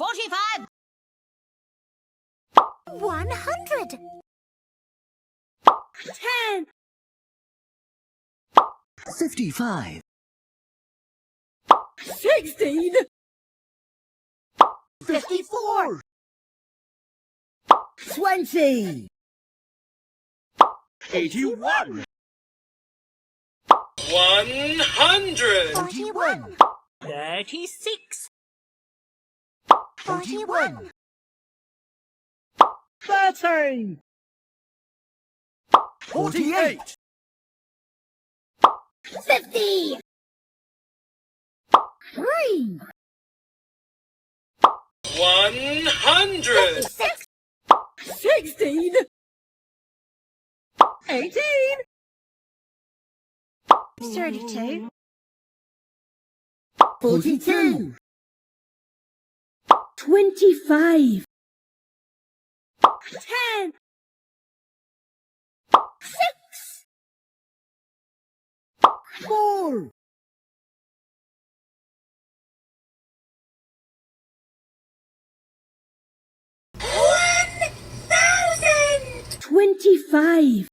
45. 100. 10. 55. 16. 54. 20. 81. 100. 41. 36. 41. 13. 48. 50. 3. 100. 56. 16. 18. 32. 42. 25. 10. 6. 4. 1,000. 25.